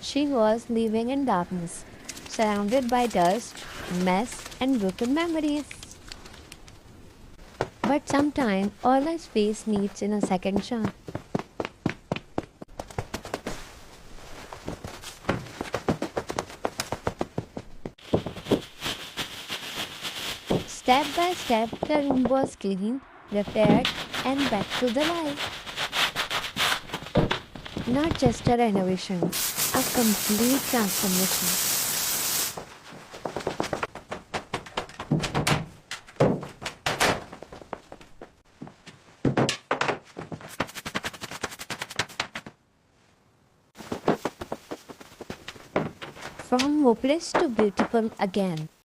She was living in darkness, surrounded by dust, mess, and broken memories. But sometimes all our space needs in a second chance. Step by step, the room was cleaned, repaired, and back to the life. Not just a renovation, a complete transformation. From hopeless to beautiful again.